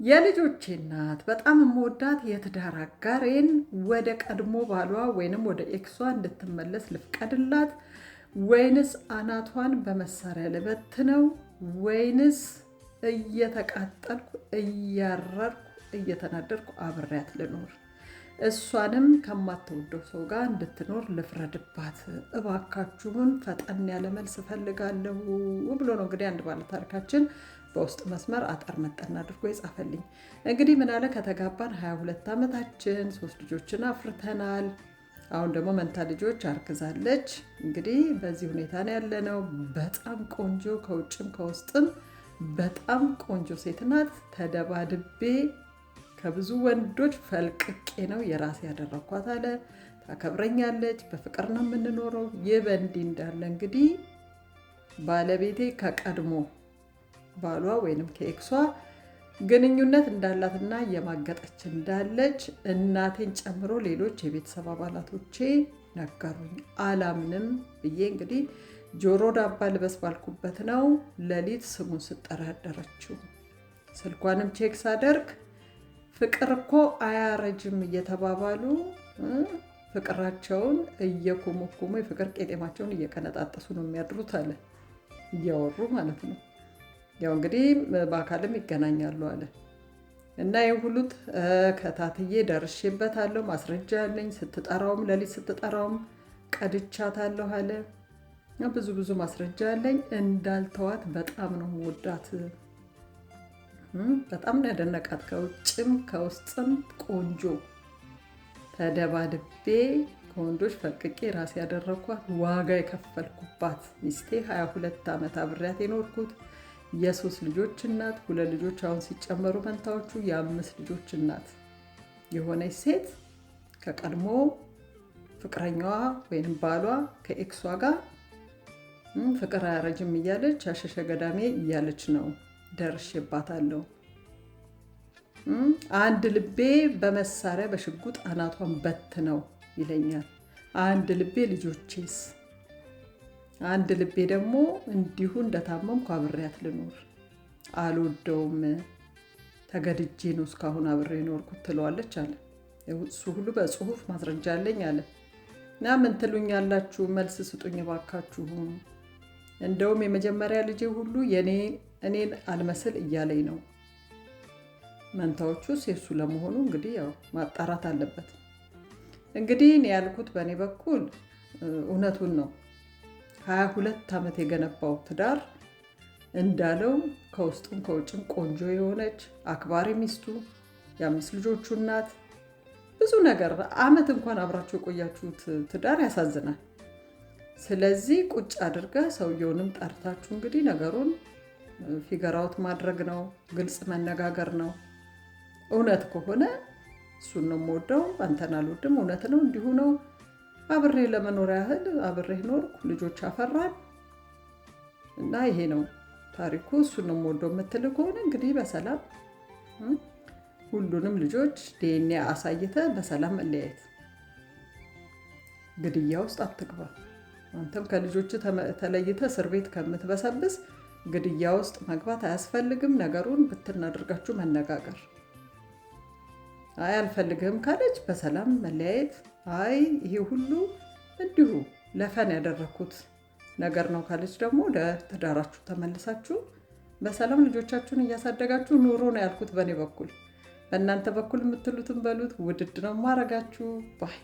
የልጆቼ እናት በጣም የምወዳት የትዳር አጋሬን ወደ ቀድሞ ባሏ ወይንም ወደ ኤክሷ እንድትመለስ ልፍቀድላት ወይንስ አናቷን በመሳሪያ ልበትነው ወይንስ እየተቃጠልኩ እያረርኩ እየተናደድኩ አብሬያት ልኖር? እሷንም ከማትወደው ሰው ጋር እንድትኖር ልፍረድባት? እባካችሁን ፈጠን ያለ መልስ እፈልጋለሁ ብሎ ነው እንግዲህ አንድ ባለ ታሪካችን በውስጥ መስመር አጠር መጠን አድርጎ ይጻፈልኝ። እንግዲህ ምን አለ ከተጋባን 22 ዓመታችን 3 ልጆችን አፍርተናል። አሁን ደግሞ መንታ ልጆች አርግዛለች። እንግዲህ በዚህ ሁኔታ ነው ያለነው። በጣም ቆንጆ ከውጭም ከውስጥም በጣም ቆንጆ ሴት ናት። ተደባድቤ ከብዙ ወንዶች ፈልቅቄ ነው የራሴ ያደረኳት አለ። ታከብረኛለች፣ በፍቅር ነው የምንኖረው። ይህ በእንዲህ እንዳለ እንግዲህ ባለቤቴ ከቀድሞ ባሏ ወይንም ከኤክሷ ግንኙነት እንዳላትና እየማገጠች እንዳለች እናቴን ጨምሮ ሌሎች የቤተሰብ አባላቶቼ ነገሩኝ። አላምንም ብዬ እንግዲህ ጆሮ ዳባ ልበስ ባልኩበት ነው ሌሊት ስሙን ስጠራ ያደረችው። ስልኳንም ቼክ ሳደርግ ፍቅር እኮ አያረጅም እየተባባሉ ፍቅራቸውን እየኮመኮሙ የፍቅር ቄጤማቸውን እየቀነጣጠሱ ነው የሚያድሩት አለ። እያወሩ ማለት ነው። ያው እንግዲህ በአካልም ይገናኛሉ አለ እና የሁሉት ከታትዬ ደርሼበታለሁ። ማስረጃ አለኝ። ስትጠራውም ሌሊት ስትጠራውም ቀድቻታለሁ አለ። ብዙ ማስረጃ አለኝ። እንዳልተዋት በጣም ነው የምወዳት። በጣም ነው ያደነቃት። ከውጭም ከውስጥም ቆንጆ። ተደባድቤ ከወንዶች ፈልቅቄ ራሴ ያደረኳት ዋጋ የከፈልኩባት ሚስቴ 22 ዓመት አብሬያት የኖርኩት የ3 ልጆች እናት 2 ልጆች አሁን ሲጨመሩ መንታዎቹ የ5 ልጆች እናት የሆነች ሴት ከቀድሞ ፍቅረኛዋ ወይም ባሏ ከኤክሷ ጋር ፍቅር አያረጅም እያለች አሸሸ ገዳሜ እያለች ነው። ደርሼባታለሁ። አንድ ልቤ በመሳሪያ በሽጉጥ አናቷን በት ነው ይለኛል። አንድ ልቤ ልጆቼስ፣ አንድ ልቤ ደግሞ እንዲሁ እንደታመምኩ አብሬያት ልኖር አልወደውም። ተገድጄ ነው እስካሁን አብሬ ኖርኩት ትለዋለች አለ። እሱ ሁሉ በጽሁፍ ማስረጃ አለኝ አለ እና ምን ትሉኛላችሁ? መልስ ስጡኝ ባካችሁ። እንደውም የመጀመሪያ ልጄ ሁሉ እኔን አልመስል እያለኝ ነው። መንታዎቹስ የሱ ለመሆኑ እንግዲህ ያው ማጣራት አለበት። እንግዲህ እኔ ያልኩት በእኔ በኩል እውነቱን ነው። 22 ዓመት የገነባው ትዳር እንዳለው ከውስጡም ከውጭም ቆንጆ የሆነች አክባሪ ሚስቱ፣ የ5 ልጆቹ እናት፣ ብዙ ነገር ዓመት እንኳን አብራችሁ የቆያችሁት ትዳር ያሳዝናል። ስለዚህ ቁጭ አድርገ ሰውየውንም ጠርታችሁ እንግዲህ ነገሩን ፊገራውት ማድረግ ነው። ግልጽ መነጋገር ነው። እውነት ከሆነ እሱን ነው የምወደው፣ አንተን አልወድም፣ እውነት ነው እንዲሁ ነው፣ አብሬ ለመኖር ያህል አብሬ ኖርኩ፣ ልጆች አፈራን እና ይሄ ነው ታሪኩ፣ እሱን ነው የምወደው የምትል ከሆነ እንግዲህ በሰላም ሁሉንም ልጆች ዲኤንኤ አሳይተ በሰላም መለያየት። ግድያ ውስጥ አትግባ። አንተም ከልጆች ተለይተ እስር ቤት ከምትበሰብስ ግድያ ውስጥ መግባት አያስፈልግም። ነገሩን ብትናደርጋችሁ መነጋገር። አይ አልፈልግህም ካለች በሰላም መለያየት። አይ ይሄ ሁሉ እንዲሁ ለፈን ያደረኩት ነገር ነው ካለች ደግሞ ወደ ትዳራችሁ ተመልሳችሁ በሰላም ልጆቻችሁን እያሳደጋችሁ ኑሮ ነው ያልኩት በእኔ በኩል። በእናንተ በኩል የምትሉትን በሉት። ውድድ ነው ማረጋችሁ ባይ